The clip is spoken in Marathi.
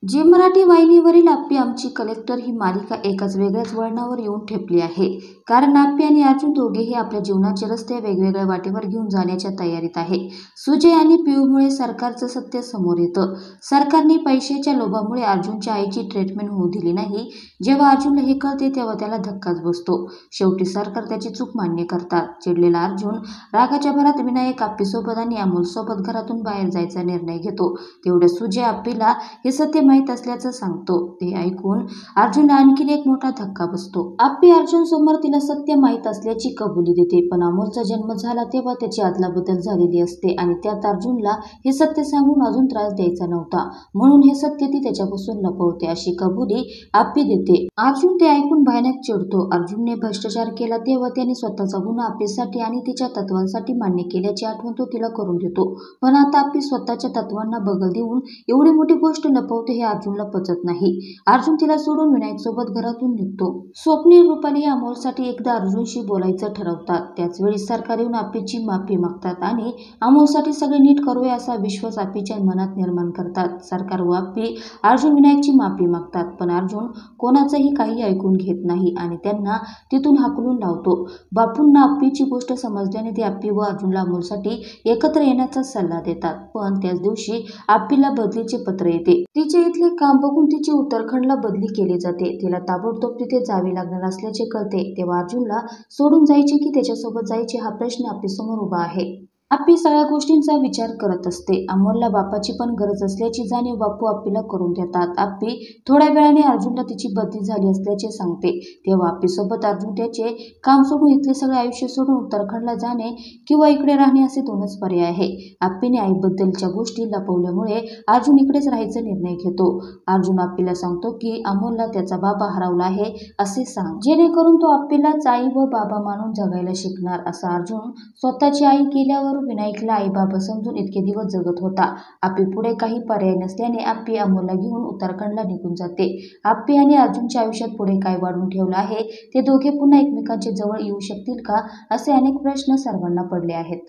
जी मराठी वाहिनीवरील आप्पी आमची कलेक्टर ही मालिका एकाच वेगळ्याच वळणावर येऊन ठेपली आहे. कारण आप्पी आणि अर्जुन दोघेही आपल्या जीवनाचे रस्ते वेगवेगळ्या वाटेवर घेऊन जाण्याच्या तयारीत आहे. सुजय आणि पियूमुळे सरकारचं सत्य समोर येतं. सरकारने पैशाच्या लोभामुळे अर्जुनच्या आईची ट्रीटमेंट होऊ दिली नाही. जेव्हा अर्जुनला हे कळते तेव्हा त्याला धक्काच बसतो. शेवटी सरकार त्याची चूक मान्य करतात. चिडलेला अर्जुन रागाच्या भरात विनायक आप्पीसोबत आणि अमोलसोबत घरातून बाहेर जायचा निर्णय घेतो. तेवढ्या सुजय आप्पीला हे सत्य माहीत असल्याचं सांगतो. ते ऐकून अर्जुनला आणखीन एक मोठा धक्का बसतो. आप्पी अर्जुन समोर तिला सत्य माहीत असल्याची कबुली देते. पण अमोलचा जन्म झाला तेव्हा त्याची अदलाबदल झालेली असते आणि त्यात अर्जुनला हे सत्य सांगून अजून त्रास द्यायचा नव्हता. म्हणून हे सत्य ती त्याच्यापासून लपवते अशी कबुली आप्पी देते. अर्जुन ते ऐकून भयानक चिडतो. अर्जुनने भ्रष्टाचार केला तेव्हा त्याने स्वतःचा गुन्हा आप्पीसाठी आणि तिच्या तत्वांसाठी मान्य केल्याची आठवण तो तिला करून देतो. पण आता आप्पी स्वतःच्या तत्वांना बगल देऊन एवढी मोठी गोष्ट लपवते हे अर्जुनला पचत नाही. अर्जुन तिला सोडून विनायक सोबत घरातून निघतो. स्वप्नील रुपाली अमोलसाठी एकदा अर्जुनशी बोलायचं ठरवतात. त्याच वेळी सरकार येऊन आप्पीची माफी मागतात आणि अमोलसाठी सगळे नीट करूया असा विश्वास आप्पीच्या मनात निर्माण करतात. सरकार व आप्पी अर्जुन विनायकची माफी मागतात. पण अर्जुन कोणाचंही काही ऐकून घेत नाही आणि त्यांना तिथून हाकलून लावतो. बापूंना आप्पीची गोष्ट समजल्याने ते आप्पी व अर्जुनला अमोलसाठी एकत्र येण्याचा सल्ला देतात. पण त्याच दिवशी आप्पीला बदलीचे पत्र येते. तिचे इथले काम बघून तिची उत्तराखंडला बदली केली जाते. तिला ताबडतोब तिथे जावे लागणार असल्याचे कळते. तेव्हा अर्जुनला सोडून जायचे की त्याच्यासोबत जायचे हा प्रश्न आप्पीसमोर उभा आहे. आप्पी सगळ्या गोष्टींचा विचार करत असते. अमोलला बापाची पण गरज असल्याची जाणीव बापू आप्पीला करून देतात. आप्पी थोड्या वेळाने अर्जुनला तिची बदली झाली असल्याचे सांगते. तेव्हा आप्पीसोबत अर्जुन त्याचे काम सोडून इथले सगळे आयुष्य सोडून उत्तराखंडला जाणे किंवा इकडे राहणे असे दोनच पर्याय आहे. आप्पीने आईबद्दलच्या गोष्टी लपवल्यामुळे अर्जुन इकडेच राहायचा निर्णय घेतो. अर्जुन आप्पीला सांगतो की अमोलला त्याचा बाबा हरवला आहे असे सांग, जेणेकरून तो आप्पीलाच आई व बाबा मानून जगायला शिकणार. असं अर्जुन स्वतःची आई गेल्यावर विनायकला आई बाबा समजून इतके दिवस जगत होता. आप्पी पुढे काही पर्याय नसल्याने आप्पी अमोलला घेऊन उत्तराखंडला निघून जाते. आप्पी आणि अर्जुनच्या आयुष्यात पुढे काय वाढून ठेवलं आहे, ते दोघे पुन्हा एकमेकांच्या जवळ येऊ शकतील का, असे अनेक प्रश्न सर्वांना पडले आहेत.